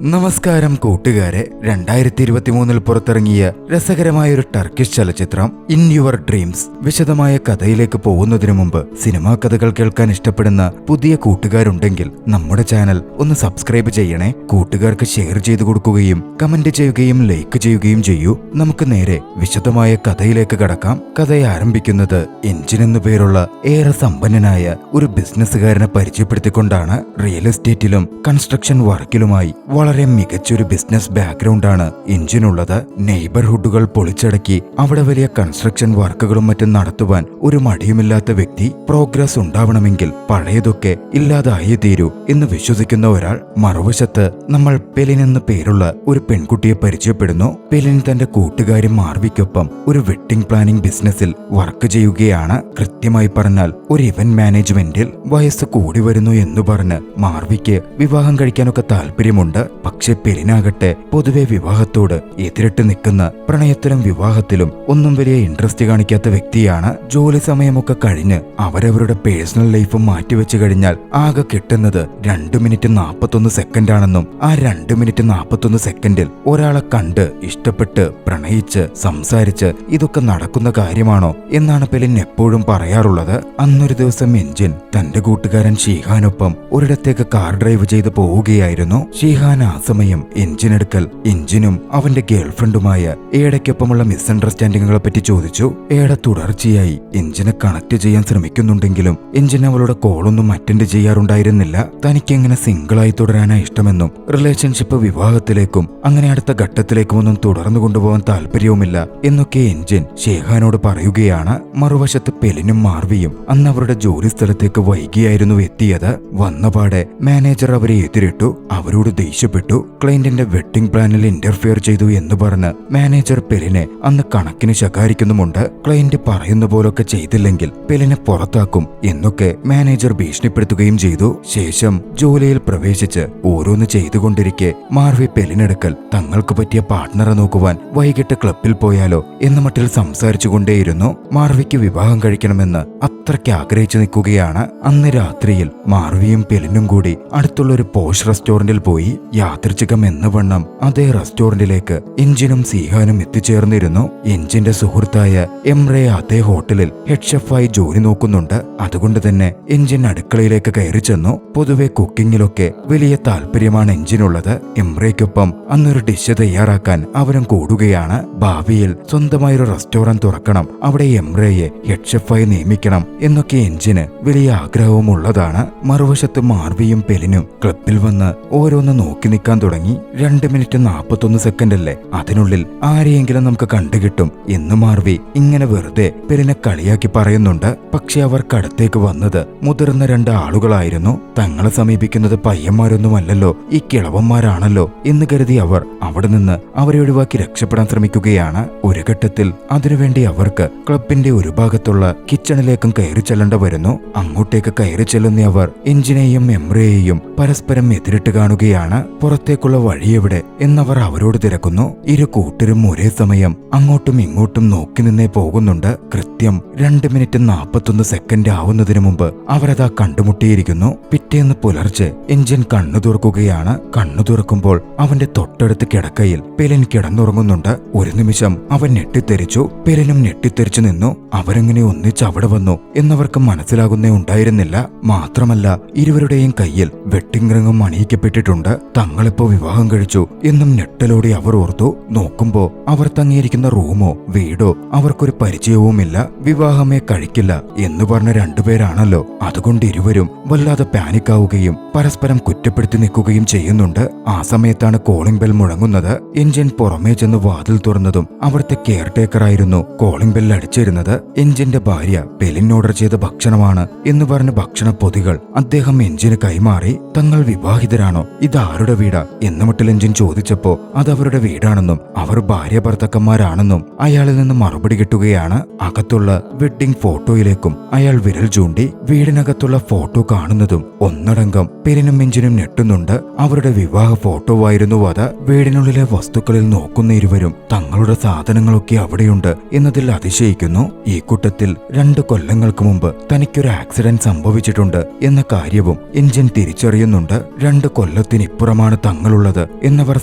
നമസ്കാരം കൂട്ടുകാരെ, 2023 പുറത്തിറങ്ങിയ രസകരമായൊരു ടർക്കിഷ് ചലച്ചിത്രം ഇൻ യുവർ ഡ്രീംസ്. വിശദമായ കഥയിലേക്ക് പോകുന്നതിനു മുമ്പ് സിനിമാ കഥകൾ കേൾക്കാൻ ഇഷ്ടപ്പെടുന്ന പുതിയ കൂട്ടുകാരുണ്ടെങ്കിൽ നമ്മുടെ ചാനൽ ഒന്ന് സബ്സ്ക്രൈബ് ചെയ്യണേ. കൂട്ടുകാർക്ക് ഷെയർ ചെയ്തു കൊടുക്കുകയും കമന്റ് ചെയ്യുകയും ലൈക്ക് ചെയ്യുകയും ചെയ്യൂ. നമുക്ക് നേരെ വിശദമായ കഥയിലേക്ക് കടക്കാം. കഥ ആരംഭിക്കുന്നത് എൻജിൻ എന്നു പേരുള്ള ഏറെ സമ്പന്നനായ ഒരു ബിസിനസ്സുകാരനെ പരിചയപ്പെടുത്തിക്കൊണ്ടാണ്. റിയൽ എസ്റ്റേറ്റിലും കൺസ്ട്രക്ഷൻ വർക്കിലുമായി വളരെ മികച്ചൊരു ബിസിനസ് ബാക്ക്ഗ്രൗണ്ടാണ് എൻജിനുള്ളത്. നെയ്ബർഹുഡുകൾ പൊളിച്ചടക്കി അവിടെ വലിയ കൺസ്ട്രക്ഷൻ വർക്കുകളും മറ്റും നടത്തുവാൻ ഒരു മടിയുമില്ലാത്ത വ്യക്തി. പ്രോഗ്രസ് ഉണ്ടാവണമെങ്കിൽ പഴയതൊക്കെ ഇല്ലാതായേ തീരൂ എന്ന് വിശ്വസിക്കുന്ന ഒരാൾ. മറുവശത്ത് നമ്മൾ പെലിൻ എന്ന പേരുള്ള ഒരു പെൺകുട്ടിയെ പരിചയപ്പെടുന്നു. പെലിൻ തന്റെ കൂട്ടുകാരി മാർവിക്കൊപ്പം ഒരു വെഡ്ഡിംഗ് പ്ലാനിംഗ് ബിസിനസ്സിൽ വർക്ക് ചെയ്യുകയാണ്. കൃത്യമായി പറഞ്ഞാൽ ഒരു ഇവന്റ് മാനേജ്മെന്റിൽ. വയസ്സ് കൂടി വരുന്നു എന്ന് പറഞ്ഞ് മാർവിക്ക് വിവാഹം കഴിക്കാനൊക്കെ താല്പര്യമുണ്ട്. പക്ഷെ പെലിനാകട്ടെ പൊതുവെ വിവാഹത്തോട് എതിരിട്ട് നിൽക്കുന്ന, പ്രണയത്തിലും വിവാഹത്തിലും ഒന്നും വലിയ ഇൻട്രസ്റ്റ് കാണിക്കാത്ത വ്യക്തിയാണ്. ജോലി സമയമൊക്കെ കഴിഞ്ഞ് അവരവരുടെ പേഴ്സണൽ ലൈഫ് മാറ്റിവെച്ചു കഴിഞ്ഞാൽ ആകെ കിട്ടുന്നത് 2 മിനിറ്റ് 41 സെക്കൻഡ് ആണെന്നും ആ 2 മിനിറ്റ് 41 സെക്കൻഡിൽ ഒരാളെ കണ്ട് ഇഷ്ടപ്പെട്ട് പ്രണയിച്ച് സംസാരിച്ച് ഇതൊക്കെ നടക്കുന്ന കാര്യമാണോ എന്നാണ് പെലിൻ എപ്പോഴും പറയാറുള്ളത്. അന്നൊരു ദിവസം എൻജിൻ തന്റെ കൂട്ടുകാരൻ ഷീഹാനൊപ്പം ഒരിടത്തേക്ക് കാർ ഡ്രൈവ് ചെയ്ത് പോവുകയായിരുന്നു. ഷീഹാൻ ആ സമയം എൻജിനെടുക്കൽ എൻജിനും അവന്റെ ഗേൾഫ്രണ്ടുമായ ഏടയ്ക്കൊപ്പമുള്ള മിസ്അണ്ടർസ്റ്റാൻഡിങ്ങുകളെ പറ്റി ചോദിച്ചു. ഏട തുടർച്ചയായി എൻജിനെ കണക്ട് ചെയ്യാൻ ശ്രമിക്കുന്നുണ്ടെങ്കിലും എൻജിൻ അവളുടെ കോളൊന്നും അറ്റൻഡ് ചെയ്യാറുണ്ടായിരുന്നില്ല. തനിക്കെങ്ങനെ സിംഗിളായി തുടരാനാ ഇഷ്ടമെന്നും റിലേഷൻഷിപ്പ് വിവാഹത്തിലേക്കും അങ്ങനെ അടുത്ത ഘട്ടത്തിലേക്കുമൊന്നും തുടർന്നു കൊണ്ടുപോകാൻ താല്പര്യവുമില്ല എന്നൊക്കെ എൻജിൻ ഷേഹാനോട് പറയുകയാണ്. മറുവശത്ത് പെലിനും മാർവിയും അന്ന് അവരുടെ ജോലി സ്ഥലത്തേക്ക് വൈകിയായിരുന്നു എത്തിയത്. വന്നപാടെ മാനേജർ അവരെ എതിരിട്ടു. അവരോട് ദേഷ്യപ്പെട്ടു. ക്ലയന്റിന്റെ വെഡ്ഡിംഗ് പ്ലാനിൽ ഇന്റർഫിയർ ചെയ്തു എന്ന് പറഞ്ഞ് മാനേജർ പെലിനെ അന്ന് കണക്കിന് ശകാരിക്കുന്നുമുണ്ട്. ക്ലയന്റ് പറയുന്ന പോലൊക്കെ ചെയ്തില്ലെങ്കിൽ പെലിനെ പുറത്താക്കും എന്നൊക്കെ മാനേജർ ഭീഷണിപ്പെടുത്തുകയും ചെയ്തു. ശേഷം ജോലിയിൽ പ്രവേശിച്ച് ഓരോന്ന് ചെയ്തുകൊണ്ടിരിക്കെ മാർവി പെലിനെടുക്കൽ തങ്ങൾക്ക് പറ്റിയ പാർട്ട്ണറെ നോക്കുവാൻ വൈകിട്ട് ക്ലബിൽ പോയാലോ എന്ന മട്ടിൽ സംസാരിച്ചുകൊണ്ടേയിരുന്നു. മാർവിക്ക് വിവാഹം കഴിക്കണമെന്ന് അത്രയ്ക്ക് ആഗ്രഹിച്ചു നിൽക്കുകയാണ്. അന്ന് രാത്രിയിൽ മാർവിയും പെലിനും കൂടി അടുത്തുള്ള ഒരു പോഷ് റെസ്റ്റോറന്റിൽ പോയി. യാദൃച്ഛികം എന്ന വണ്ണം അതേ റെസ്റ്റോറന്റിലേക്ക് എൻജിനും സീഹാനും എത്തിച്ചേർന്നിരുന്നു. എൻജിന്റെ സുഹൃത്തായ എംറെ അതേ ഹോട്ടലിൽ ഹെഡ് ഷെഫായി ജോലി നോക്കുന്നുണ്ട്. അതുകൊണ്ട് തന്നെ എൻജിൻ അടുക്കളയിലേക്ക് കയറി ചെന്നു. പൊതുവെ കുക്കിങ്ങിലൊക്കെ വലിയ താല്പര്യമാണ് എൻജിനുള്ളത്. എംറയ്ക്കൊപ്പം അന്നൊരു ഡിഷ് തയ്യാറാക്കാൻ അവരും കൂടുകയാണ്. ഭാവിയിൽ സ്വന്തമായൊരു റെസ്റ്റോറന്റ് തുറക്കണം, അവിടെ എംറയെ ഹെഡ് ഷെഫായി നിയമിക്കണം എന്നൊക്കെ എൻജിന് വലിയ ആഗ്രഹവുമുള്ളതാണ്. മറുവശത്ത് മാർവിയും പെലിനും ക്ലബിൽ വന്ന് ഓരോന്ന് നോക്കി നിൽക്കാൻ തുടങ്ങി. 2 മിനിറ്റ് 41 സെക്കൻഡ് അല്ലേ, അതിനുള്ളിൽ ആരെയെങ്കിലും നമുക്ക് കണ്ടുകിട്ടും എന്ന് മാർവി ഇങ്ങനെ വെറുതെ പെലിനെ കളിയാക്കി പറയുന്നുണ്ട്. പക്ഷെ അവർക്കടുത്തേക്ക് വന്നത് മുതിർന്ന 2 ആളുകളായിരുന്നു. തങ്ങളെ സമീപിക്കുന്നത് പയ്യന്മാരൊന്നുമല്ലല്ലോ, ഈ കിളവന്മാരാണല്ലോ എന്ന് കരുതി അവർ അവിടെ നിന്ന് അവരെ ഒഴിവാക്കി രക്ഷപ്പെടാൻ ശ്രമിക്കുകയാണ്. ഒരു ഘട്ടത്തിൽ അതിനുവേണ്ടി അവർക്ക് ക്ലബിന്റെ ഒരു ഭാഗത്തുള്ള കിച്ചണിലേക്കും കയറി ചെല്ലേണ്ട വരുന്നു. അങ്ങോട്ടേക്ക് കയറി ചെല്ലുന്ന അവർ എൻജിനെയും എംറയെയും പരസ്പരം എതിരിട്ട് കാണുകയാണ്. പുറത്തേക്കുള്ള വഴിയെവിടെ എന്നവർ അവരോട് തിരക്കുന്നു. ഇരു കൂട്ടരും ഒരേ സമയം അങ്ങോട്ടും ഇങ്ങോട്ടും നോക്കി നിന്നേ പോകുന്നുണ്ട്. കൃത്യം 2 മിനിറ്റ് 41 സെക്കൻഡ് ആവുന്നതിനു മുമ്പ് അവരതാ കണ്ടുമുട്ടിയിരിക്കുന്നു. പിറ്റേന്ന് പുലർച്ചെ എൻജിൻ കണ്ണു തുറക്കുകയാണ്. കണ്ണു തുറക്കുമ്പോൾ അവന്റെ തൊട്ടടുത്ത് കിടക്കയിൽ പെലിൻ കിടന്നുറങ്ങുന്നുണ്ട്. ഒരു നിമിഷം അവൻ ഞെട്ടിത്തെറിച്ചു. പെലിനും ഞെട്ടിത്തെറിച്ചു നിന്നു. അവരെങ്ങനെ ഒന്നിച്ച് അവിടെ വന്നു എന്നവർക്ക് മനസ്സിലാകുന്നേ ഉണ്ടായിരുന്നില്ല. മാത്രമല്ല ഇരുവരുടെയും കയ്യിൽ വെഡ്ഡിംഗ് റിംഗും അണിയിക്കപ്പെട്ടിട്ടുണ്ട്. തങ്ങളിപ്പോ വിവാഹം കഴിച്ചു എന്നും ഞെട്ടലോടെ അവർ ഓർത്തു. നോക്കുമ്പോ അവർ തങ്ങിയിരിക്കുന്ന റൂമോ വീടോ അവർക്കൊരു പരിചയവുമില്ല. വിവാഹമേ കഴിക്കില്ല എന്ന് പറഞ്ഞ 2 പേരാണല്ലോ. അതുകൊണ്ട് ഇരുവരും വല്ലാതെ പാനിക്കാവുകയും പരസ്പരം കുറ്റപ്പെടുത്തി നിൽക്കുകയും ചെയ്യുന്നുണ്ട്. ആ സമയത്താണ് കോളിംഗ് ബെൽ മുഴങ്ങുന്നത്. എൻജിൻ പുറമേ ചെന്ന് വാതിൽ തുറന്നതും അവിടുത്തെ കെയർ ടേക്കറായിരുന്നു കോളിംഗ് ബെൽ അടിച്ചിരുന്നത്. എൻജിന്റെ ഭാര്യ പെലിൻ ഓർഡർ ചെയ്ത ഭക്ഷണമാണ് എന്ന് പറഞ്ഞ ഭക്ഷണ പൊതികൾ അദ്ദേഹം എൻജിന് കൈമാറി. തങ്ങൾ വിവാഹിതരാണോ, ഇതാരുടെ വീടാ എന്ന മട്ടിൽ എൻജിൻ ചോദിച്ചപ്പോ അതവരുടെ വീടാണെന്നും അവർ ഭാര്യ ഭർത്താക്കന്മാരാണെന്നും അയാളിൽ നിന്ന് മറുപടി കിട്ടുകയാണ്. അകത്തുള്ള വെഡ്ഡിംഗ് ഫോട്ടോയിലേക്കും അയാൾ വിരൽ ചൂണ്ടി. വീടിനകത്തുള്ള ഫോട്ടോ കാണുന്നതും ഒന്നടങ്കം പെലിനും എൻജിനും ഞെട്ടുന്നുണ്ട്. അവരുടെ വിവാഹ ഫോട്ടോവായിരുന്നു അത്. വീടിനുള്ളിലെ വസ്തുക്കളിൽ നോക്കുന്ന ഇരുവരും തങ്ങളുടെ സാധനങ്ങളൊക്കെ അവിടെയുണ്ട് എന്നതിൽ അതിശയിക്കുന്നു. ഈ കൂട്ടത്തിൽ 2 കൊല്ലങ്ങൾക്ക് മുമ്പ് തനിക്കൊരു ആക്സിഡന്റ് സംഭവിച്ചിട്ടുണ്ട് എന്ന കാര്യവും എൻജിൻ തിരിച്ചറിയുന്നുണ്ട്. 2 കൊല്ലത്തിനിപ്പുറമാണ് മാത്രമാണ് തങ്ങളുള്ളത് എന്നവർ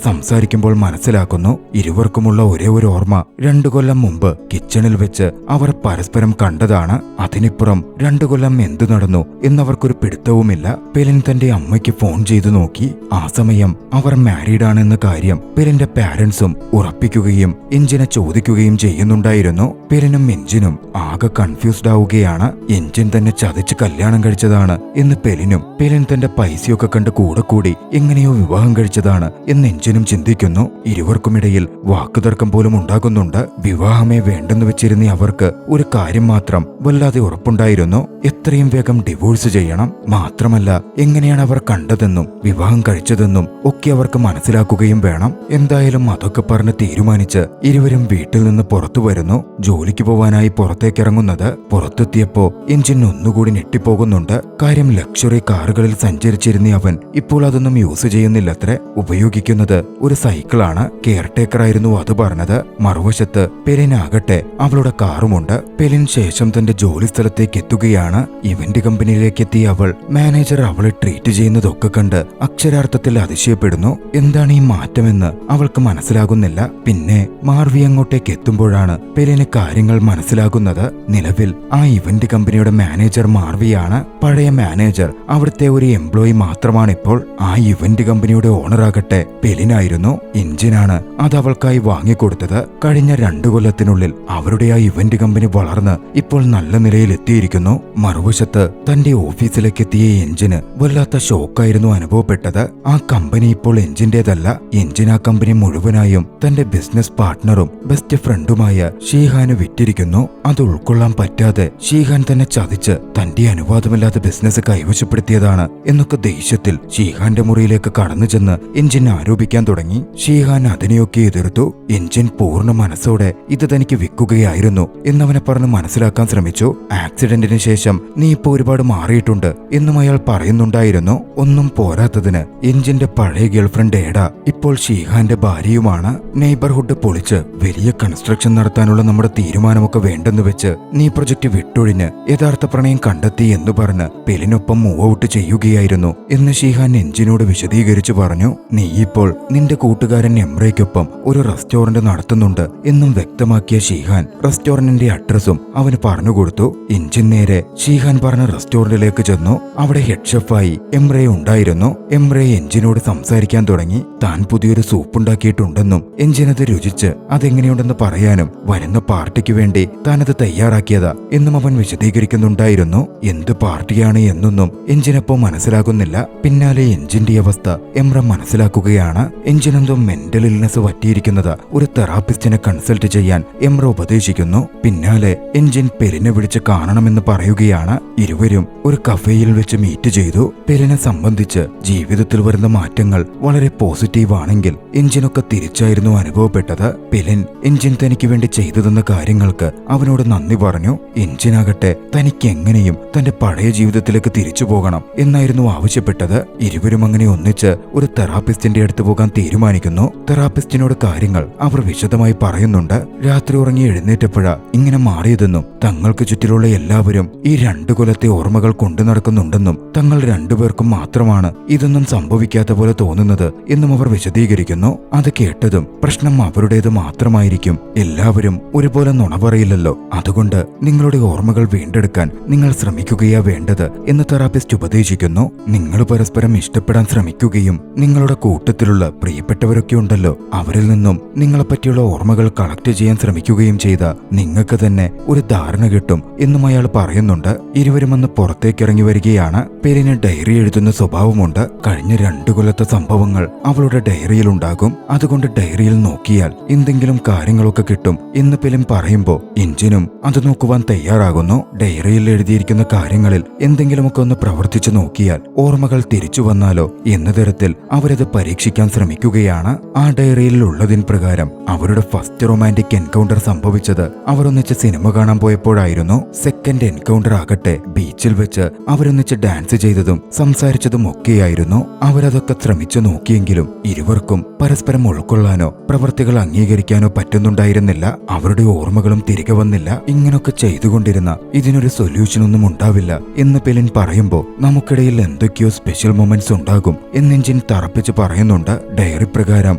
സംസാരിക്കുമ്പോൾ മനസ്സിലാക്കുന്നു. ഇരുവർക്കുമുള്ള ഒരേ ഒരു ഓർമ്മ 2 കൊല്ലം മുമ്പ് കിച്ചണിൽ വെച്ച് അവർ പരസ്പരം കണ്ടതാണ്. അതിനിപ്പുറം 2 കൊല്ലം എന്തു നടന്നു എന്നവർക്കൊരു പിടുത്തവുമില്ല. പെലിൻ തന്റെ അമ്മയ്ക്ക് ഫോൺ ചെയ്തു നോക്കി. ആ സമയം അവർ മാരീഡാണെന്ന കാര്യം പെലിന്റെ പാരന്റ്സും ഉറപ്പിക്കുകയും എഞ്ചിനെ ചോദിക്കുകയും ചെയ്യുന്നുണ്ടായിരുന്നു. പെലിനും എഞ്ചിനും ആകെ കൺഫ്യൂസ്ഡ് ആവുകയാണ്. എഞ്ചിൻ തന്നെ ചതിച്ച് കല്യാണം കഴിച്ചതാണ് എന്ന് പെലിനും, പെലിൻ തന്റെ പൈസയൊക്കെ കണ്ട് കൂടെ കൂടി എങ്ങനെയോ വിവാഹം കഴിച്ചതാണ് എന്ന് എഞ്ചിനും ചിന്തിക്കുന്നു. ഇരുവർക്കുമിടയിൽ വാക്കുതർക്കം പോലും ഉണ്ടാകുന്നുണ്ട്. വിവാഹമേ വേണ്ടെന്ന് വെച്ചിരുന്ന അവർക്ക് ഒരു കാര്യം മാത്രം വല്ലാതെ ഉറപ്പുണ്ടായിരുന്നു, എത്രയും വേഗം ഡിവോഴ്സ് ചെയ്യണം. മാത്രമല്ല എങ്ങനെയാണ് അവർ കണ്ടതെന്നും വിവാഹം കഴിച്ചതെന്നും ഒക്കെ അവർക്ക് മനസ്സിലാക്കുകയും വേണം. എന്തായാലും അതൊക്കെ പറഞ്ഞ് തീരുമാനിച്ച് ഇരുവരും വീട്ടിൽ നിന്ന് പുറത്തു വരുന്നു. ജോലിക്ക് പോവാനായി പുറത്തേക്കിറങ്ങുന്നത്. പുറത്തെത്തിയപ്പോ എഞ്ചിൻ ഒന്നുകൂടി ഞെട്ടിപ്പോകുന്നുണ്ട്. കാര്യം ലക്ഷറി കാറുകളിൽ സഞ്ചരിച്ചിരുന്ന അവൻ ഇപ്പോൾ അതൊന്നും യൂസ് ചെയ്യുന്നില്ലത്രേ. ഉപയോഗിക്കുന്നത് ഒരു സൈക്കിളാണ്. കെയർടേക്കറായിരുന്നു അത് പറഞ്ഞത്. മറുവശത്ത് പെലിനാകട്ടെ അവളുടെ കാറുമുണ്ട്. പെലിൻ ശേഷം തന്റെ ജോലി സ്ഥലത്തേക്ക് എത്തുകയാണ്. ഇവന്റ് കമ്പനിയിലേക്ക് എത്തിയ അവൾ മാനേജർ അവളെ ട്രീറ്റ് ചെയ്യുന്നതൊക്കെ കണ്ട് അക്ഷരാർത്ഥത്തിൽ അതിശയപ്പെടുന്നു. എന്താണ് ഈ മാറ്റമെന്ന് അവൾക്ക് മനസ്സിലാകുന്നില്ല. പിന്നെ മാർവി അങ്ങോട്ടേക്ക് എത്തുമ്പോഴാണ് പെലിന് കാര്യങ്ങൾ മനസ്സിലാകുന്നത്. നിലവിൽ ആ ഇവന്റ് കമ്പനിയുടെ മാനേജർ മാർവിയാണ്. പഴയ മാനേജർ അവിടുത്തെ ഒരു എംപ്ലോയി മാത്രമാണിപ്പോൾ. ആ ഇവന്റ് കമ്പനിയുടെ ഓണറാകട്ടെ പെലിനായിരുന്നു. എഞ്ചിനാണ് അത് അവൾക്കായി വാങ്ങിക്കൊടുത്തത്. കഴിഞ്ഞ 2 കൊല്ലത്തിനുള്ളിൽ അവരുടെ ആ ഇവന്റ് കമ്പനി വളർന്ന് ഇപ്പോൾ നല്ല നിലയിൽ എത്തിയിരിക്കുന്നു. മറുവശത്ത് തന്റെ ഓഫീസിലേക്ക് എത്തിയ എഞ്ചിന് വല്ലാത്ത ഷോക്കായിരുന്നു അനുഭവപ്പെട്ടത്. ആ കമ്പനി ഇപ്പോൾ എഞ്ചിന്റേതല്ല. എഞ്ചിൻ ആ കമ്പനി മുഴുവനായും തന്റെ ബിസിനസ് പാർട്ട്ണറും ബെസ്റ്റ് ഫ്രണ്ടുമായ ഷീഹാന് വിറ്റിരിക്കുന്നു. അത് ഉൾക്കൊള്ളാൻ പറ്റാതെ ഷീഹാൻ തന്നെ ചതിച്ച് തന്റെ അനുവാദമില്ലാത്ത ബിസിനസ് കൈവശപ്പെടുത്തിയതാണ് എന്നൊക്കെ ദേഷ്യത്തിൽ ഷീഹാന്റെ മുറിയിലേക്ക് കടന്നു ചെന്ന് എഞ്ചിൻ ആരോപിക്കാൻ തുടങ്ങി. ഷീഹാൻ അതിനെയൊക്കെ എതിർത്തു. എഞ്ചിൻ പൂർണ്ണ മനസ്സോടെ ഇത് തനിക്ക് വിൽക്കുകയായിരുന്നു എന്നവനെ പറഞ്ഞ് മനസ്സിലാക്കാൻ ശ്രമിച്ചു. ആക്സിഡന്റിന് ശേഷം നീ ഇപ്പൊ ഒരുപാട് മാറിയിട്ടുണ്ട് എന്നും അയാൾ പറയുന്നുണ്ടായിരുന്നു. ഒന്നും പോരാത്തതിന് എഞ്ചിന്റെ പഴയ ഗേൾഫ്രണ്ട് ഏഡ ഇപ്പോൾ ഷീഹാന്റെ ഭാര്യയുമാണ്. നെയ്ബർഹുഡ് പൊളിച്ച് വലിയ കൺസ്ട്രക്ഷൻ നടത്താനുള്ള നമ്മുടെ തീരുമാനമൊക്കെ വേണ്ടെന്ന് വെച്ച് നീ പ്രൊജക്ട് വിട്ടൊഴിഞ്ഞ് യഥാർത്ഥ പ്രണയം കണ്ടെത്തി എന്ന് പറഞ്ഞ് പെലിനൊപ്പം മൂവ് ഔട്ട് ചെയ്യുകയായിരുന്നു എന്ന് ഷീഹാൻ എഞ്ചിനോട് വിശദീകരിച്ചു പറഞ്ഞു. നീ ഇപ്പോൾ നിന്റെ കൂട്ടുകാരൻ എംറയ്ക്കൊപ്പം ഒരു റെസ്റ്റോറന്റ് നടത്തുന്നുണ്ട് എന്നും വ്യക്തമാക്കിയ ഷീഹാൻ റെസ്റ്റോറന്റിന്റെ അഡ്രസ്സും അവന് പറഞ്ഞുകൊടുത്തു. എഞ്ചിൻ നേരെ ഷീഹാൻ പറഞ്ഞ റെസ്റ്റോറന്റിലേക്ക് ചെന്നു. അവിടെ ഹെഡ് ഷെഫായി എംറെ ഉണ്ടായിരുന്നു. എംറെ എഞ്ചിനോട് സംസാരിക്കാൻ തുടങ്ങി. താൻ പുതിയൊരു സൂപ്പ് ഉണ്ടാക്കിയിട്ടുണ്ടെന്നും എഞ്ചിനത് രുചിച്ച് അതെങ്ങനെയുണ്ടെന്ന് പറയാനും വരുന്ന പാർട്ടിക്ക് വേണ്ടി താനത് തയ്യാറാക്കിയതാ എന്നും അവൻ വിശദീകരിക്കുന്നുണ്ടായിരുന്നു. എന്ത് പാർട്ടിയാണ് എന്നൊന്നും എഞ്ചിനപ്പോ മനസ്സിലാകുന്നില്ല. പിന്നാലെ എഞ്ചിന്റെ അവസ്ഥ എംറ മനസ്സിലാക്കുകയാണ്. എഞ്ചിനെന്തോ മെന്റൽ ഇൽനെസ് പറ്റിയിരിക്കുന്നതാ. ഒരു തെറാപ്പിസ്റ്റിനെ കൺസൾട്ട് ചെയ്യാൻ എംറ ഉപദേശിക്കുന്നു. പിന്നാലെ എഞ്ചിൻ പെലിനെ വിളിച്ച് കാണണമെന്ന് പറയുകയാണ്. ഇരുവരും ഒരു കഫേയിൽ വെച്ച് മീറ്റ് ചെയ്തു. പെലിനെ സംബന്ധിച്ച് ജീവിതത്തിൽ വരുന്ന മാറ്റങ്ങൾ വളരെ പോസിറ്റീവ് ആണെങ്കിൽ എഞ്ചിനൊക്കെ തിരിച്ചായിരുന്നു അനുഭവപ്പെട്ടത്. പെലിൻ എഞ്ചിൻ തനിക്ക് വേണ്ടി ചെയ്തു തന്ന കാര്യങ്ങൾക്ക് അവനോട് നന്ദി പറഞ്ഞു. എഞ്ചിനാകട്ടെ തനിക്ക് എങ്ങനെയും തന്റെ പഴയ ജീവിതത്തിലേക്ക് തിരിച്ചു പോകണം എന്നായിരുന്നു ആവശ്യപ്പെട്ടത്. ഇരുവരും അങ്ങനെ ഒന്നിച്ച് ഒരു തെറാപ്പിസ്റ്റിന്റെ അടുത്ത് പോകാൻ തീരുമാനിക്കുന്നു. തെറാപ്പിസ്റ്റിനോട് കാര്യങ്ങൾ അവർ വിശദമായി പറയുന്നുണ്ട്. രാത്രി ഉറങ്ങി എഴുന്നേറ്റപ്പോഴാ ഇങ്ങനെ മാറിയതെന്നും തങ്ങൾക്ക് ചുറ്റിലുള്ള എല്ലാവരും ഈ 2 കൊല്ലത്തെ ഓർമ്മകൾ കൊണ്ടു നടക്കുന്നുണ്ടെന്നും തങ്ങൾ 2 പേർക്കും മാത്രമാണ് ഇതൊന്നും സംഭവിക്കാത്ത പോലെ തോന്നുന്നത് എന്നും അവർ വിശദീകരിക്കുന്നു. അത് കേട്ടതും പ്രശ്നം അവരുടേത് മാത്രമായിരിക്കും, എല്ലാവരും ഒരുപോലെ നുണ പറയില്ലല്ലോ, അതുകൊണ്ട് നിങ്ങളുടെ ഓർമ്മകൾ വീണ്ടെടുക്കാൻ നിങ്ങൾ ശ്രമിക്കുകയാ വേണ്ടത് എന്ന് തെറാപ്പിസ്റ്റ് ഉപദേശിക്കുന്നു. നിങ്ങൾ പരസ്പരം ഇഷ്ടപ്പെടാൻ ശ്രമിക്കുകയും നിങ്ങളുടെ കൂട്ടത്തിലുള്ള പ്രിയപ്പെട്ടവരൊക്കെ ഉണ്ടല്ലോ അവരിൽ നിന്നും നിങ്ങളെപ്പറ്റിയുള്ള ഓർമ്മകൾ കളക്ട് ചെയ്യാൻ ശ്രമിക്കുകയും ചെയ്ത നിങ്ങൾക്ക് തന്നെ ഒരു ധാരണ കിട്ടും എന്നും അയാൾ പറയുന്നുണ്ട്. ഇരുവരും അന്ന് പുറത്തേക്കിറങ്ങി വരികയാണ്. പെലിന് ഡയറി എഴുതുന്ന സ്വഭാവമുണ്ട്. കഴിഞ്ഞ 2 കൊല്ലത്തെ സംഭവങ്ങൾ അവളുടെ ഡയറിയിലുണ്ടാകും. അതുകൊണ്ട് ഡയറിയിൽ നോക്കിയാൽ എന്തെങ്കിലും കാര്യങ്ങളൊക്കെ കിട്ടും എന്ന് പെലിൻ പറയുമ്പോ എഞ്ചിനും അത് നോക്കുവാൻ തയ്യാറാകുന്നു. ഡയറിയിൽ എഴുതിയിരിക്കുന്ന കാര്യങ്ങളിൽ എന്തെങ്കിലുമൊക്കെ ഒന്ന് പ്രവർത്തിച്ചു നോക്കിയാൽ ഓർമ്മകൾ തിരിച്ചു വന്നാലോ എന്ന തരത്തിൽ അവരത് പരീക്ഷിക്കാൻ ശ്രമിക്കുകയാണ്. ആ ഡയറിയിൽ ഉള്ളതിൻ പ്രകാരം അവരുടെ ഫസ്റ്റ് റൊമാൻറ്റിക് എൻകൗണ്ടർ സംഭവിച്ചത് അവർ ഒന്നിച്ച് സിനിമ കാണാൻ പോയപ്പോഴായിരുന്നു. സെക്കൻഡ് എൻകൗണ്ടർ ആകട്ടെ ബീച്ചിൽ വെച്ച് അവരൊന്നിച്ച് ഡാൻസ് ചെയ്തതും സംസാരിച്ചതും ഒക്കെയായിരുന്നു. അവരതൊക്കെ ശ്രമിച്ചു നോക്കിയെങ്കിലും ഇരുവർക്കും പരസ്പരം ഉൾക്കൊള്ളാനോ പ്രവൃത്തികൾ അംഗീകരിക്കാനോ പറ്റുന്നുണ്ടായിരുന്നില്ല. അവരുടെ ഓർമ്മകളും തിരികെ വന്നില്ല. ഇങ്ങനൊക്കെ ചെയ്തുകൊണ്ടിരുന്ന ഇതിനൊരു സൊല്യൂഷനൊന്നും ഉണ്ടാവില്ല എന്ന് പെലിൻ പറയുമ്പോൾ നമുക്കിടയിൽ എന്തൊക്കെയോ സ്പെഷ്യൽ മൊമെന്റ്സ് ഉണ്ടാകും എന്ന് എൻജിൻ തറപ്പിച്ച് പറയുന്നുണ്ട്. ഡയറി പ്രകാരം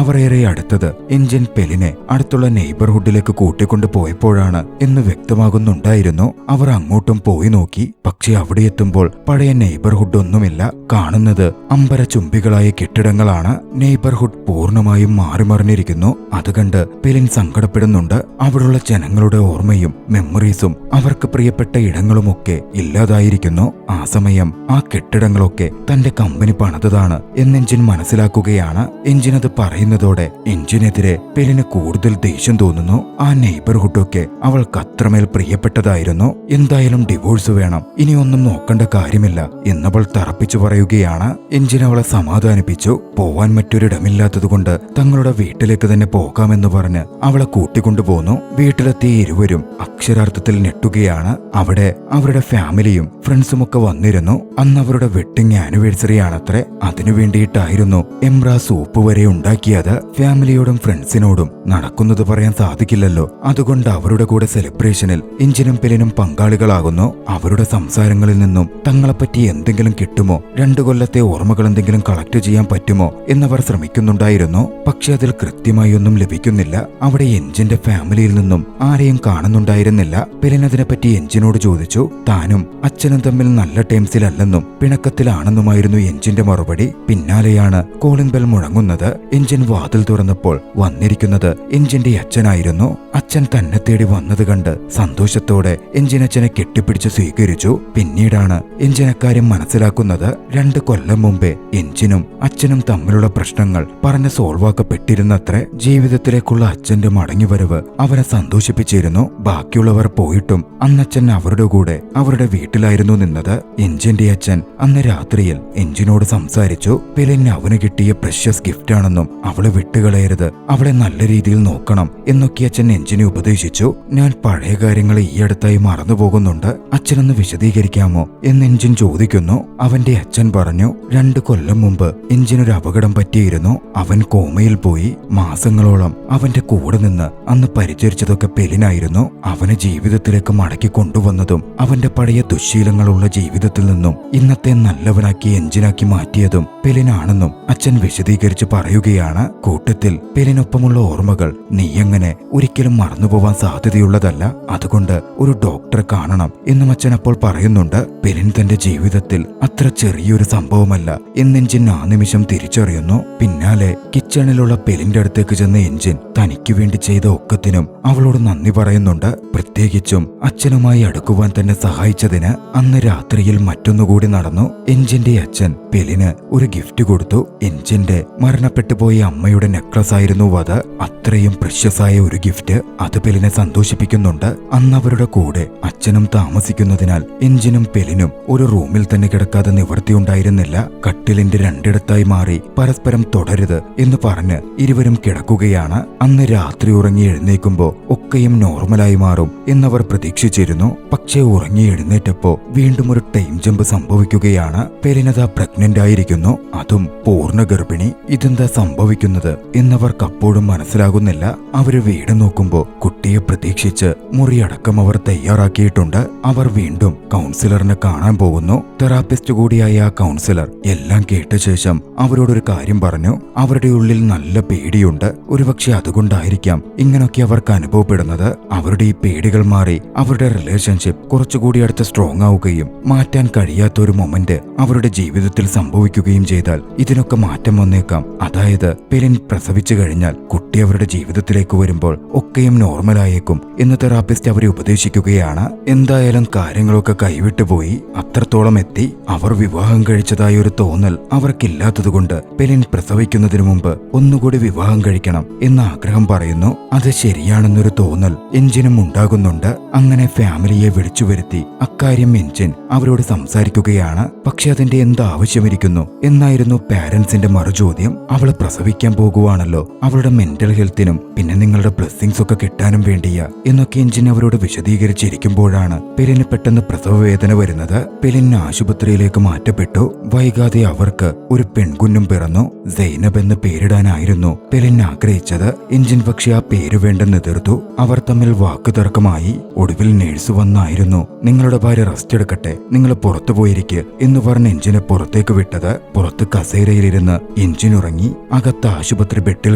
അവർ ഏറെ അടുത്തത് എൻജിൻ പെലിനെ അടുത്തുള്ള നെയ്ബർഹുഡിലേക്ക് കൂട്ടിക്കൊണ്ടു പോയപ്പോഴാണ് എന്ന് വ്യക്തമാകുന്നുണ്ടായിരുന്നു. അവർ അങ്ങോട്ടും പോയി നോക്കി. പക്ഷെ അവിടെ എത്തുമ്പോൾ പഴയ നെയ്ബർഹുഡ് ഒന്നുമില്ല. കാണുന്നത് അമ്പര ചുംബികളായ കെട്ടിടങ്ങളാണ്. നെയ്ബർഹുഡ് പൂർണ്ണമായും മാറിമറിഞ്ഞിരിക്കുന്നു. അത് കണ്ട് പെലിൻ സങ്കടപ്പെടുന്നുണ്ട്. അവിടുള്ള ജനങ്ങളുടെ ഓർമ്മയും മെമ്മറീസും അവർക്ക് പ്രിയപ്പെട്ട ഇടങ്ങളുമൊക്കെ ഇല്ലാതായിരിക്കുന്നു. ആ സമയം ആ കെട്ടിടങ്ങളൊക്കെ തന്റെ കമ്പനി പണിതതാണ് എന്ന് എൻജിൻ മനസ്സിലാക്കുകയാണ്. എൻജിൻ അത് പറയുന്നതോടെ എൻജിനെതിരെ പെലിന് കൂടുതൽ ദേഷ്യം തോന്നുന്നു. ആ നെയ്ബർഹുഡൊക്കെ അവൾക്ക് അത്രമേൽ പ്രിയപ്പെട്ടതായിരുന്നു. എന്തായാലും ഡിവോഴ്സ് വേണം, ഇനിയൊന്നും നോക്കേണ്ട കാര്യമില്ല എന്നവൾ തറപ്പിച്ചു പറയുകയാണ്. എൻജിൻ അവളെ സമാധാനിപ്പിച്ചു. പോവാൻ മറ്റൊരിടമില്ലാത്തതുകൊണ്ട് തങ്ങളുടെ വീട്ടിലേക്ക് തന്നെ പോകാമെന്ന് പറഞ്ഞ് അവളെ കൂട്ടിക്കൊണ്ടുപോന്നു. വീട്ടിലെത്തിയ ഇരുവരും അക്ഷരാർത്ഥത്തിൽ ഞെട്ടുകയാണ്. അവിടെ അവരുടെ ഫാമിലിയും ഫ്രണ്ട്സുമൊക്കെ വന്നിരുന്നു. അന്ന് അവരുടെ വെഡിങ് ആനിവേഴ്സറി ആണത്രേ. അതിനു വേണ്ടിയിട്ടായിരുന്നു എംബ്ര സൂപ്പ് വരെ ഉണ്ടാക്കിയത്. ഫാമിലിയോടും ഫ്രണ്ട്സിനോടും നടക്കുന്നത് പറയാൻ സാധിക്കില്ലല്ലോ. അതുകൊണ്ട് അവരുടെ കൂടെ സെലിബ്രേഷനിൽ എൻജിനും പെലിനും പങ്കാളികളാകുന്നു. അവരുടെ സംസാരങ്ങളിൽ നിന്നും തങ്ങളെപ്പറ്റി എന്തെങ്കിലും കിട്ടുമോ, 2 കൊല്ലത്തെ ഓർമ്മകൾ എന്തെങ്കിലും കളക്ട് ചെയ്യാൻ പറ്റുമോ എന്നവർ ശ്രമിക്കുന്നുണ്ടായിരുന്നു. പക്ഷെ അതിൽ കൃത്യമായി ഒന്നും ലഭിക്കുന്നില്ല. അവിടെ എൻജിന്റെ ഫാമിലിയിൽ നിന്നും ആരെയും കാണുന്നുണ്ടായിരുന്നില്ല. പെലിൻ അതിനെപ്പറ്റി എൻജിനോട് ചോദിച്ചു. താനും അച്ഛനും തമ്മിൽ നല്ല ടേംസിലല്ലെന്നും പിണക്കത്തിലാണെന്നുമായിരുന്നു എൻജിന്റെ മറുപടി. പിന്നാലെയാണ് കോളിംഗ് ബെൽ മുഴങ്ങുന്നത്. എൻജിൻ വാതിൽ തുറന്നപ്പോൾ വന്നിരിക്കുന്നത് എൻജിന്റെ അച്ഛനായിരുന്നു. അച്ഛൻ തന്നെ തേടി വന്നത് കണ്ട് സന്തോഷത്തോടെ എൻജിൻ അച്ഛനെ കെട്ടിപ്പിടിച്ച് സ്വീകരിച്ചു. പിന്നീടാണ് എൻജിൻ അക്കാര്യം മനസ്സിലാക്കുന്നത്. 2 കൊല്ലം മുമ്പേ എൻജിനും അച്ഛനും തമ്മിലുള്ള പ്രശ്നങ്ങൾ പറഞ്ഞ് സോൾവാക്കപ്പെട്ടിരുന്നത്രേ. ജീവിതത്തിലേക്കുള്ള അച്ഛന്റെ മടങ്ങിവരവ് അവനെ സന്തോഷിപ്പിച്ചിരുന്നു. ബാക്കിയുള്ളവർ പോയിട്ടും അന്നച്ഛൻ അവരുടെ കൂടെ അവരുടെ വീട്ടിലായിരുന്നു നിന്നത്. എൻജിന്റെ അച്ഛൻ അന്ന് രാത്രിയിൽ എൻജിനോട് സംസാരിച്ചു. പെലിന് അവന് കിട്ടിയ പ്രഷ്യസ് ഗിഫ്റ്റാണെന്നും അവളെ വിട്ടുകളയരുത്, അവളെ നല്ല രീതിയിൽ നോക്കണം എന്നൊക്കെ അച്ഛൻ എൻജിനെ ഉപദേശിച്ചു. ഞാൻ പഴയ കാര്യങ്ങൾ ഈ അടുത്തായി മറന്നുപോകുന്നുണ്ട്, അച്ഛനൊന്ന് വിശദീകരിക്കാമോ എന്ന് എൻജിൻ ചോദിക്കുന്നു. അവന്റെ അച്ഛൻ പറഞ്ഞു, 2 കൊല്ലം മുമ്പ് എൻജിനൊരു അപകടം പറ്റിയിരുന്നു. അവൻ കോമയിൽ പോയി. മാസങ്ങളോളം അവന്റെ കൂടെ നിന്ന് അന്ന് പരിചരിച്ചതൊക്കെ പെലിനായിരുന്നു. അവനെ ജീവിതത്തിലേക്ക് മടക്കി കൊണ്ടുവന്നതും അവന്റെ പഴയ ദുശ്ശീലങ്ങളുള്ള ജീവിതത്തിൽ നിന്നും ഇന്നത്തെ നല്ലവനാക്കി എൻജിനാക്കി മാറ്റിയതും പെലിനാണെന്നും അച്ഛൻ വിശദീകരിച്ച് പറയുകയാണ്. കൂട്ടത്തിൽ പെലിനൊപ്പമുള്ള ഓർമ്മകൾ നീയെങ്ങനെ ഒരിക്കലും മറന്നുപോവാൻ സാധ്യതയുള്ളതല്ല, അതുകൊണ്ട് ഒരു ഡോക്ടറെ കാണണം എന്നും അച്ഛൻ അപ്പോൾ പറയുന്നുണ്ട്. പെലിൻ തന്റെ ജീവിതത്തിൽ അത്ര ചെറിയൊരു സംഭവമല്ല എന്ന് എൻജിൻ ആ നിമിഷം തിരിച്ചറിയുന്നു. പിന്നാലെ കിച്ചണിലുള്ള പെലിന്റെ അടുത്തേക്ക് ചെന്ന എൻജിൻ തനിക്ക് വേണ്ടി ചെയ്ത ഒക്കത്തിനും അവളോട് നന്ദി പറയുന്നുണ്ട്. പ്രത്യേകിച്ചും അച്ഛനുമായി അടുക്കുവാൻ തന്നെ സഹായിച്ചതിന്. അന്ന് രാത്രിയിൽ മറ്റൊന്നുകൂടി നടന്നു. എൻജിന്റെ അച്ഛൻ പെലിന് ഒരു ഗിഫ്റ്റ് കൊടുത്തു. എൻജിന്റെ മരണപ്പെട്ടു പോയ അമ്മയുടെ നെക്ലസ് ആയിരുന്നു അത്. അത്രയും പ്രഷ്യസായ ഒരു ഗിഫ്റ്റ്. അത് പെലിനെ സന്തോഷിപ്പിക്കുന്നുണ്ട്. അന്ന് അവരുടെ കൂടെ അച്ഛനും താമസിക്കുന്നതിനാൽ എൻജിനും പെലിനും ഒരു റൂമിൽ തന്നെ കിടക്കാതെ നിവൃത്തിയുണ്ടായിരുന്നില്ല. കട്ടിലിന്റെ 2 മാറി പരസ്പരം തുടരുത് എന്ന് പറഞ്ഞ് ഇരുവരും കിടക്കുകയാണ്. അന്ന് രാത്രി ഉറങ്ങി എഴുന്നേക്കുമ്പോ ഒക്കെയും നോർമലായി മാറും എന്നവർ പ്രതീക്ഷിച്ചിരുന്നു. പക്ഷേ ഉറങ്ങി എഴുന്നേറ്റപ്പോ വീണ്ടും ഒരു ടൈം ജമ്പ് സംഭവിക്കുകയാണ്. പെലിനത പ്രഗ്നന്റ് ആയിരിക്കുന്നു, അതും പൂർണ്ണ ഗർഭിണി. ഇതെന്താ സംഭവിക്കുന്നത് എന്നവർക്ക് അപ്പോഴും മനസ്സിലാകുന്നില്ല. അവര് വീട് നോക്കുമ്പോ കുട്ടിയെ പ്രതീക്ഷിച്ച് മുറിയടക്കം അവർ തയ്യാറാക്കിയിട്ടുണ്ട്. അവർ വീണ്ടും കൗൺസിലറിനെ കാണാൻ പോകുന്നു. തെറാപ്പിസ്റ്റ് കൂടിയായ ആ കൗൺസിലർ എല്ലാം കേട്ട ശേഷം അവരോടൊരു കാര്യം പറഞ്ഞു. അവരുടെ ഉള്ളിൽ നല്ല പേടിയുണ്ട്. ഒരുപക്ഷെ അതുകൊണ്ടായിരിക്കാം ഇങ്ങനൊക്കെ അവർക്ക് അനുഭവപ്പെടുന്നത്. അവരുടെ ഈ പേടികൾ മാറി അവരുടെ റിലേഷൻഷിപ്പ് കുറച്ചുകൂടി അടുത്ത് സ്ട്രോങ് ആവുകയും മാറ്റാൻ കഴിയാത്ത ഒരു മൊമെന്റ് അവരുടെ ജീവിതത്തിൽ സംഭവിക്കുകയും ചെയ്താൽ ഇതിനൊക്കെ മാറ്റം വന്നേക്കാം. അതായത് പെലിൻ പ്രസവിച്ചു കഴിഞ്ഞാൽ കുട്ടി അവരുടെ ജീവിതത്തിലേക്ക് വരുമ്പോൾ ഒക്കെയും നോർമലായേക്കും എന്ന് തെറാപ്പിസ്റ്റ് അവരെ ഉപദേശിക്കുകയാണ്. എന്തായാലും കാര്യങ്ങളൊക്കെ കൈവിട്ടുപോയി. അത്രത്തോളം എത്തി. അവർ വിവാഹം കഴിച്ചതായ ഒരു തോന്നൽ അവർക്കില്ലാത്തതുകൊണ്ട് പെലിൻ പ്രസവിക്കുന്നതിനു മുമ്പ് ഒന്നുകൂടി വിവാഹം കഴിക്കണം എന്ന ആഗ്രഹം പറയുന്നു. അത് ശരിയാണെന്നൊരു തോന്നൽ എൻജിനും ഉണ്ടാകുന്നുണ്ട്. അങ്ങനെ ഫാമിലിയെ വിളിച്ചു വരുത്തി അക്കാര്യം എൻജിൻ അവരോട് സംസാരിക്കുകയാണ്. പക്ഷെ അതിന്റെ എന്താവശ്യം മാറ്റമിരിക്കുന്നു എന്നായിരുന്നു പാരന്റ്സിന്റെ മറുചോദ്യം. അവള് പ്രസവിക്കാൻ പോകുവാണല്ലോ, അവളുടെ മെന്റൽ ഹെൽത്തിനും പിന്നെ നിങ്ങളുടെ ബ്ലെസ്സിങ്സ് ഒക്കെ കിട്ടാനും വേണ്ടിയാ എന്നൊക്കെ എഞ്ചിൻ അവരോട് വിശദീകരിച്ചിരിക്കുമ്പോഴാണ് പെലിന് പെട്ടെന്ന് പ്രസവ വേദന വരുന്നത്. പെലിൻ ആശുപത്രിയിലേക്ക് മാറ്റപ്പെട്ടു. വൈകാതെ അവർക്ക് ഒരു പെൺകുഞ്ഞും പിറന്നു. സൈനബ് എന്ന് പേരിടാനായിരുന്നു പെലിൻ ആഗ്രഹിച്ചത്. എഞ്ചിൻ പക്ഷെ ആ പേര് വേണ്ടെന്ന് എതിർത്തു. അവർ തമ്മിൽ വാക്കുതർക്കമായി. ഒടുവിൽ നേഴ്സ് വന്നായിരുന്നു നിങ്ങളുടെ ഭാര്യ റെസ്റ്റ് എടുക്കട്ടെ, നിങ്ങൾ പുറത്തു പോയിരിക്കെ എന്ന് പറഞ്ഞ് എഞ്ചിനെ പുറത്തേക്ക് വിട്ടത്. പുറത്ത് കസേരയിലിരുന്ന് എഞ്ചിൻ ഉറങ്ങി. അകത്ത് ആശുപത്രി ബെഡിൽ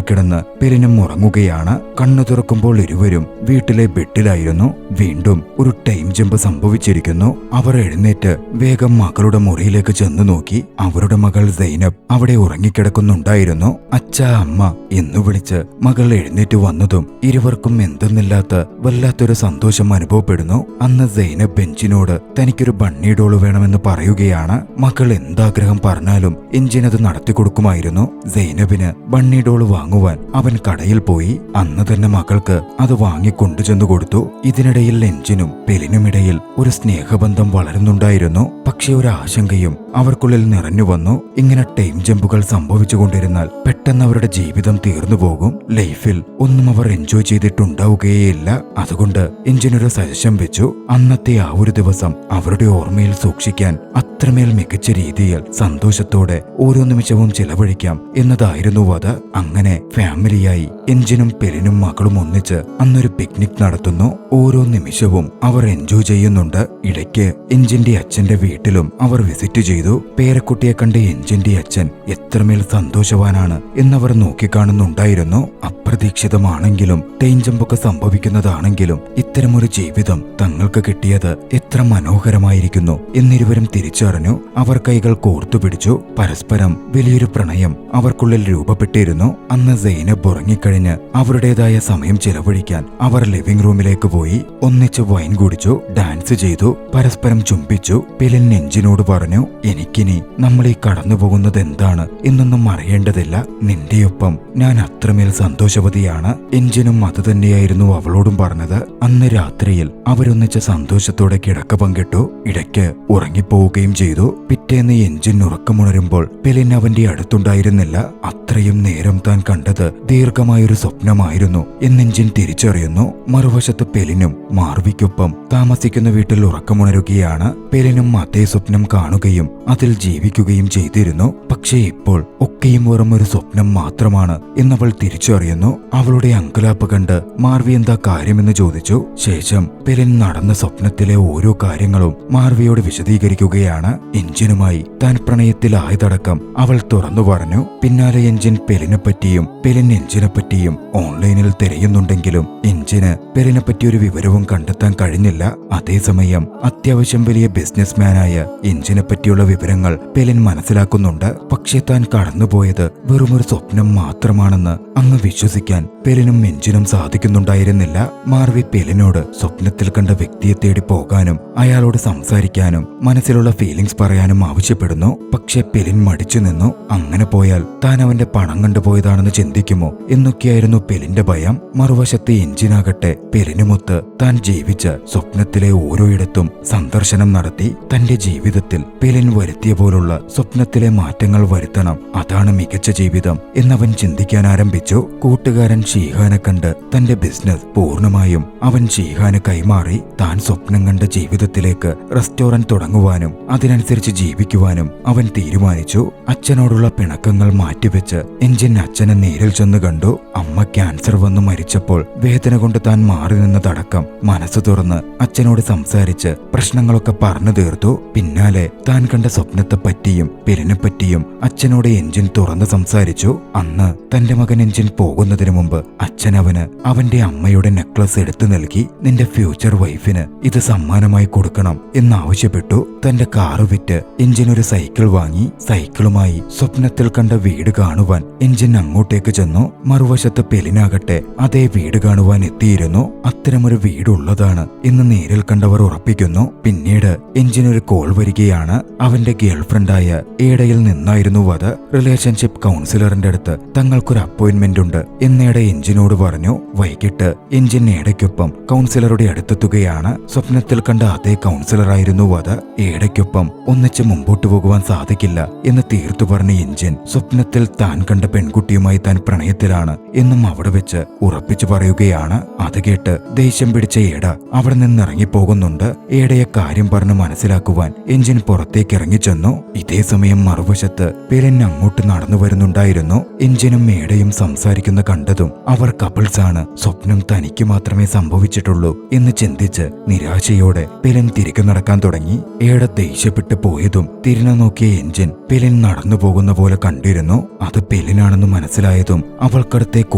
കിടന്ന് പെലിനും ഉറങ്ങുകയാണ്. കണ്ണു തുറക്കുമ്പോൾ ഇരുവരും വീട്ടിലെ ബെഡിലായിരുന്നു. വീണ്ടും ഒരു ടൈം ജമ്പ് സംഭവിച്ചിരിക്കുന്നു. അവർ എഴുന്നേറ്റ് വേഗം മകളുടെ മുറിയിലേക്ക് ചെന്നു നോക്കി. അവരുടെ മകൾ സൈനബ് അവിടെ ഉറങ്ങിക്കിടക്കുന്നുണ്ടായിരുന്നു. അച്ഛാ അമ്മ എന്നു വിളിച്ച് മകൾ എഴുന്നേറ്റ് വന്നതും ഇരുവർക്കും എന്തെന്നില്ലാത്ത വല്ലാത്തൊരു സന്തോഷം അനുഭവപ്പെടുന്നു. അന്ന് സൈനബ് ബെഞ്ചിനോട് തനിക്കൊരു ബണ്ണി ഡോള് വേണമെന്ന് പറയുകയാണ്. മകൾ എന്താഗ്രഹം പറഞ്ഞാലും എഞ്ചിനത് നടത്തിക്കൊടുക്കുമായിരുന്നു. സൈനബിന് ബണ്ണി ഡോള് വാങ്ങുവാൻ അവൻ കടയിൽ പോയി. അന്ന് തന്നെ മകൾക്ക് അത് വാങ്ങിക്കൊണ്ടുചെന്നു കൊടുത്തു. ഇതിനിടയിൽ എഞ്ചിനും പെലിനുമിടയിൽ ഒരു സ്നേഹബന്ധം വളരുന്നുണ്ടായിരുന്നു. പക്ഷെ ഒരു ആശങ്കയും അവർക്കുള്ളിൽ നിറഞ്ഞു വന്നു. ഇങ്ങനെ ടൈം ജമ്പുകൾ സംഭവിച്ചുകൊണ്ടിരുന്നാൽ പെട്ടെന്ന് അവരുടെ ജീവിതം തീർന്നു പോകും. ലൈഫിൽ ഒന്നും അവർ എൻജോയ് ചെയ്തിട്ടുണ്ടാവുകയേയില്ല. അതുകൊണ്ട് എഞ്ചിനൊരു സജഷൻ വെച്ചു. അന്നത്തെ ആ ഒരു ദിവസം അവരുടെ ഓർമ്മയിൽ സൂക്ഷിക്കാൻ അത്രമേൽ മികച്ച രീതിയിൽ സന്തോഷത്തോടെ ഓരോ നിമിഷവും ചിലവഴിക്കാം എന്നതായിരുന്നു അത്. അങ്ങനെ ഫാമിലിയായി എഞ്ചിനും പെലിനും മകളും ഒന്നിച്ച് അന്നൊരു പിക്നിക് നടത്തുന്നു. ഓരോ നിമിഷവും അവർ എൻജോയ് ചെയ്യുന്നുണ്ട്. ഇടയ്ക്ക് എഞ്ചിന്റെ അച്ഛന്റെ വീട്ടിലും അവർ വിസിറ്റ് ചെയ്തു. പേരക്കുട്ടിയെ കണ്ട് എഞ്ചിന്റെ അച്ഛൻ എത്രമേൽ സന്തോഷവാനാണ് എന്നവർ നോക്കിക്കാണുന്നുണ്ടായിരുന്നു. അപ്രതീക്ഷിതമാണെങ്കിലും ടൈം ജമ്പൊക്കെ സംഭവിക്കുന്നതാണെങ്കിലും ഇത്തരമൊരു ജീവിതം തങ്ങൾക്ക് കിട്ടിയത് എത്ര മനോഹരമായിരിക്കുന്നു എന്നിരുവരും തിരിച്ചറിഞ്ഞു. അവർ കൈകൾ കോർത്തുപിടിച്ചു. പരസ്പരം വലിയൊരു പ്രണയം അവർക്കുള്ളിൽ രൂപപ്പെട്ടിരുന്നു. അന്ന് സൈനബ് ഉറങ്ങിക്കഴിഞ്ഞ് അവരുടേതായ സമയം ചിലവഴിക്കാൻ അവർ ലിവിംഗ് റൂമിലേക്ക് പോയി. ഒന്നിച്ച് വൈൻ കുടിച്ചു, ഡാൻസ് ചെയ്തു, പരസ്പരം ചുംബിച്ചു. പെലിൻ എഞ്ചിനോട് പറഞ്ഞു, എനിക്കിനി നമ്മൾ ഈ കടന്നു പോകുന്നത് എന്താണ് എന്നൊന്നും അറിയേണ്ടതില്ല. നിന്റെയൊപ്പം ഞാൻ അത്രമേൽ സന്തോഷവതിയാണ്. എഞ്ചിനും അത് തന്നെയായിരുന്നു അവളോടും പറഞ്ഞത്. അന്ന് രാത്രിയിൽ അവരൊന്നിച്ച് സന്തോഷത്തോടെ കിടക്ക പങ്കിട്ടു. ഇടയ്ക്ക് ഉറങ്ങിപ്പോവുകയും ചെയ്തു. പിറ്റേന്ന് എഞ്ചിൻ ഉറക്കമുണരുമ്പോൾ പെലിൻ അവന്റെ അടുത്തുണ്ടായിരുന്നില്ല. അത്രയും നേരം താൻ കണ്ടത് ദീർഘമായൊരു സ്വപ്നമായിരുന്നു എന്നെഞ്ചിൻ തിരിച്ചറിയുന്നു. മറുവശത്ത് പെലിനും മാർവിക്കൊപ്പം താമസിക്കുന്ന വീട്ടിൽ ഉറക്കമുണരുകയാണ്. പെലിനും അതേ സ്വപ്നം കാണുകയും അതിൽ ജീവിക്കുകയും ചെയ്തിരുന്നു. പക്ഷേ ഇപ്പോൾ ഒക്കെയും വെറും ഒരു സ്വപ്നം മാത്രമാണ് എന്നവൾ തിരിച്ചറിയുന്നു. അവളുടെ അങ്കലാപ്പ് കണ്ട് മാർവി എന്താ കാര്യമെന്ന് ചോദിച്ചു. ശേഷം പെലിൻ നടന്ന സ്വപ്നത്തിലെ ഓരോ കാര്യങ്ങളും മാർവിയോട് വിശദീകരിക്കുകയാണ്. എഞ്ചിനുമായി താൻ പ്രണയത്തിലായതടക്കം അവൾ തുറന്നു പറഞ്ഞു. പിന്നാലെ എഞ്ചിൻ പെലിനെ പറ്റിയും പെലിൻ എഞ്ചിനെ പറ്റിയും ഓൺലൈനിൽ തിരയുന്നുണ്ടെങ്കിലും എഞ്ചിന് പെലിനെ പറ്റി ഒരു വിവരവും കണ്ടെത്താൻ കഴിഞ്ഞില്ല. അതേസമയം അത്യാവശ്യം വലിയ ബിസിനസ്മാനായ എഞ്ചിനെ പറ്റിയുള്ള വിവരങ്ങൾ പെലിൻ മനസ്സിലാക്കുന്നുണ്ട്. പക്ഷേ താൻ കടന്നുപോയത് വെറുമൊരു സ്വപ്നം മാത്രമാണെന്ന് അങ്ങ് വിശ്വസിക്കാൻ പെലിനും എഞ്ചിനും സാധിക്കുന്നുണ്ടായിരുന്നില്ല. മാർവി പെലിനോട് സ്വപ്നത്തിൽ കണ്ട വ്യക്തിയെ തേടി പോകാനും അയാളോട് സംസാരിക്കാനും മനസ്സിലുള്ള ഫീലിംഗ്സ് പറയാനും ആവശ്യപ്പെടുന്നു. പക്ഷെ പെലിൻ മടിച്ചു നിന്നു. അങ്ങനെ പോയാൽ താൻ അവന്റെ പണം കണ്ടുപോയതാണെന്ന് ചിന്തിക്കുമോ എന്നൊക്കെയായിരുന്നു പെലിന്റെ ഭയം. മറുവശത്ത് എഞ്ചിനാകട്ടെ പെലിനുമൊത്ത് താൻ ജീവിച്ച സ്വപ്നത്തിലെ ഓരോയിടത്തും സന്ദർശനം നടത്തി. തന്റെ ജീവിതത്തിൽ പെലിൻ വരുത്തിയ പോലുള്ള സ്വപ്നത്തിലെ മാറ്റങ്ങൾ വരുത്തണം, അതാണ് മികച്ച ജീവിതം എന്നവൻ ചിന്തിക്കാൻ ആരംഭിച്ചു. കൂട്ടുകാരൻ ഷീഹാനെ കണ്ട് തന്റെ ബിസിനസ് പൂർണ്ണമായും അവൻ ഷീഹാന് കൈമാറി. താൻ സ്വപ്നം കണ്ട ജീവിതത്തിലേക്ക് റെസ്റ്റോറന്റ് തുടങ്ങുവാനും അതിനനുസരിച്ച് ജീവിക്കുവാനും അവൻ തീരുമാനിച്ചു. അച്ഛനോടുള്ള പിണക്കങ്ങൾ മാറ്റിവെച്ച് എഞ്ചിൻ അച്ഛനെ നേരിൽ ചെന്ന് കണ്ടു. അമ്മ ക്യാൻസർ വന്നു മരിച്ചപ്പോൾ വേദന കൊണ്ട് താൻ മാറി നിന്നതടക്കം മനസ്സ് തുറന്ന് അച്ഛനോട് സംസാരിച്ച് പ്രശ്നങ്ങളൊക്കെ പറഞ്ഞു തീർത്തു. പിന്നാലെ താൻ കണ്ട സ്വപ്നത്തെ പറ്റിയും പെലിനെ പറ്റിയും അച്ഛനോട് എഞ്ചിൻ തുറന്ന് സംസാരിച്ചു. അന്ന് തന്റെ മകൻ എഞ്ചിൻ പോകുന്നതിന് മുമ്പ് അച്ഛൻ അവന് അവന്റെ അമ്മയുടെ നെക്ലസ് എടുത്തു നൽകി. നിന്റെ ഫ്യൂച്ചർ വൈഫിന് ഇത് സമ്മാനമായി കൊടുക്കണം എന്നാവശ്യപ്പെട്ടു. തന്റെ കാറ് വിറ്റ് എഞ്ചിൻ ഒരു സൈക്കിൾ വാങ്ങി. സൈക്കിളുമായി സ്വപ്നത്തിൽ കണ്ട വീട് കാണുവാൻ എഞ്ചിൻ അങ്ങോട്ടേക്ക് ചെന്നു. മറുവശത്ത് പെലിനാകട്ടെ അതേ വീട് കാണുവാൻ എത്തിയിരുന്നു. അത്തരമൊരു വീടുള്ളതാണ് എന്ന് നേരിൽ കണ്ടവർ ഉറപ്പിക്കുന്നു. പിന്നീട് എഞ്ചിൻ ഒരു കോൾ വരികയാണ്. അവന്റെ ഗേൾഫ്രണ്ടായ ഏടയിൽ നിന്നായിരുന്നു അത്. റിലേഷൻഷിപ്പ് കൗൺസിലറിന്റെ അടുത്ത് തങ്ങൾക്കൊരു അപ്പോയിന്റ്മെന്റ് ഉണ്ട് എന്നേട എഞ്ചിനോട് പറഞ്ഞു. വൈകിട്ട് എഞ്ചിൻ ഏടയ്ക്കൊപ്പം കൗൺസിലറുടെ അടുത്തെത്തുകയാണ്. സ്വപ്നത്തിൽ കണ്ട അതേ കൗൺസിലറായിരുന്നു അത്. ഏടയ്ക്കൊപ്പം ഒന്നിച്ച് മുമ്പോട്ടു പോകുവാൻ സാധിക്കില്ല എന്ന് തീർത്തു പറഞ്ഞ എഞ്ചിൻ സ്വപ്നത്തിൽ താൻ കണ്ട പെൺകുട്ടിയുമായി താൻ പ്രണയത്തിലാണ് എന്നും അവിടെ വെച്ച് ഉറപ്പിച്ചു പറയുകയാണ്. അത് കേട്ട് ദേഷ്യം പിടിച്ച ഏട അവിടെ നിന്നിറങ്ങിപ്പോകുന്നുണ്ട്. ഏടയെ കാര്യം പറഞ്ഞ് മനസ്സിലാക്കുവാൻ എഞ്ചിൻ പുറത്തേക്ക് ഇറങ്ങിച്ചെന്നു. ഇതേ സമയം മറുവശത്ത് പെലിൻ അങ്ങോട്ട് നടന്നു വരുന്നുണ്ടായിരുന്നു. എഞ്ചിനും ഏടയും സംസാരിക്കുന്ന കണ്ടതും അവർ കപ്പിൾസാണ്, സ്വപ്നം തനിക്ക് മാത്രമേ സംഭവിച്ചിട്ടുള്ളൂ എന്ന് ചിന്തിച്ച് നിരാശയോടെ പെലിൻ തിരികെ നടക്കാൻ തുടങ്ങി. ഏട ദേഷ്യപ്പെട്ടു പോയതും തിരിഞ്ഞു നോക്കിയ എഞ്ചിൻ പെലിൻ നടന്നു പോകുന്ന പോലെ കണ്ടിരുന്നു. അത് പെലിനാണെന്ന് മനസ്സിലായതും അവൾക്കടുത്തേക്ക്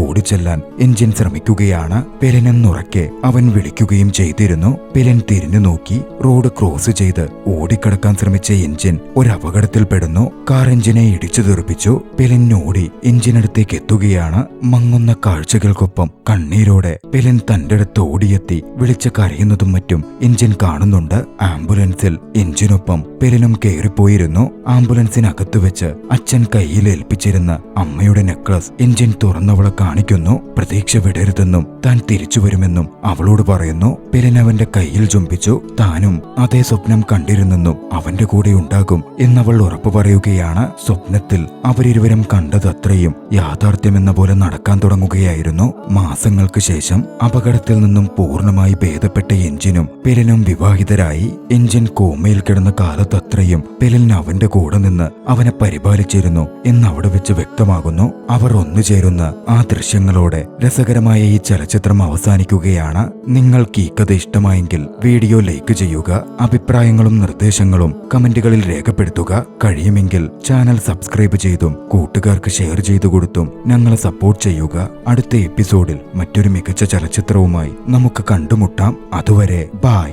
ഓടിച്ചെല്ലാൻ എഞ്ചിൻ ശ്രമിക്കുകയാണ്. പെലിനെന്നുറക്കെ അവൻ വിളിക്കുകയും ചെയ്തിരുന്നു. പെലിൻ തിരിഞ്ഞു നോക്കി റോഡ് ക്രോസ് ചെയ്ത് ഓടിക്കടക്കാൻ ശ്രമിച്ച എഞ്ചിൻ ഒരു അപകടത്തിൽപ്പെടുന്നു. കാർ എഞ്ചിനെ ഇടിച്ചു തെറിപ്പിച്ചു. പെലിൻ ഓടി എഞ്ചിനടുത്തേക്ക് എത്തുകയാണ്. മങ്ങുന്ന കാഴ്ചകൾക്കൊപ്പം കണ്ണീരോടെ പെലിൻ തന്റെ അടുത്ത് ഓടിയെത്തി വിളിച്ച് കരയുന്നതും മറ്റും എഞ്ചിൻ കാണുന്നുണ്ട്. ആംബുലൻസിൽ എഞ്ചിനൊപ്പം പെലിനും കയറിപ്പോയിരുന്നു. ആംബുലൻസിനകത്ത് വെച്ച് അച്ഛൻ കയ്യിൽ ഏൽപ്പിച്ചിരുന്ന അമ്മയുടെ നെക്ലസ് എഞ്ചിൻ തുറന്നവളെ കാണിക്കുന്നു. പ്രതീക്ഷ വിടരുതെന്നും താൻ തിരിച്ചു വരുമെന്നും അവളോട് പറയുന്നു. പെലിൻ അവന്റെ കയ്യിൽ ചുംബിച്ചു. താനും അതേ സ്വപ്നം കണ്ടിരുന്നെന്നും അവന്റെ കൂടെ ഉണ്ടാകും എന്നവൾ ഉറപ്പു പറയുകയാണ്. സ്വപ്നത്തിൽ അവരിരുവരും കണ്ടതത്രയും യാഥാർത്ഥ്യമെന്ന പോലെ നടക്കാൻ തുടങ്ങുകയായിരുന്നു. മാസങ്ങൾക്ക് ശേഷം അപകടത്തിൽ നിന്നും പൂർണ്ണമായി ഭേദപ്പെട്ട എഞ്ചിനും പെലിനും വിവാഹിതരായി. എഞ്ചിൻ കോമയിൽ കിടന്ന കാലത്തത്രയും പെലിൻ അവന്റെ കൂടെ നിന്ന് അവനെ പരിപാലിച്ചിരുന്നു എന്നവിടെ വെച്ച് വ്യക്തമാകുന്നു. അവർ ഒന്നുചേരുന്ന ആ ദൃശ്യങ്ങളോടെ രസകരമായ ഈ ചലച്ചിത്രം അവസാനിക്കുകയാണ്. നിങ്ങൾക്ക് ഈ കഥ ഇഷ്ടമായെങ്കിൽ വീഡിയോ ലൈക്ക് ചെയ്യുക. അഭിപ്രായങ്ങളും നിർദ്ദേശങ്ങളും കമന്റുകളിൽ രേഖപ്പെടുത്തുക. കഴിയുമെങ്കിൽ ചാനൽ സബ്സ്ക്രൈബ് ചെയ്തും കൂട്ടുകാർക്ക് ഷെയർ ചെയ്തു കൊടുത്തും ഞങ്ങളെ സപ്പോർട്ട് ചെയ്യുക. അടുത്ത എപ്പിസോഡിൽ മറ്റൊരു മികച്ച ചലച്ചിത്രവുമായി നമുക്ക് കണ്ടുമുട്ടാം. അതുവരെ ബൈ.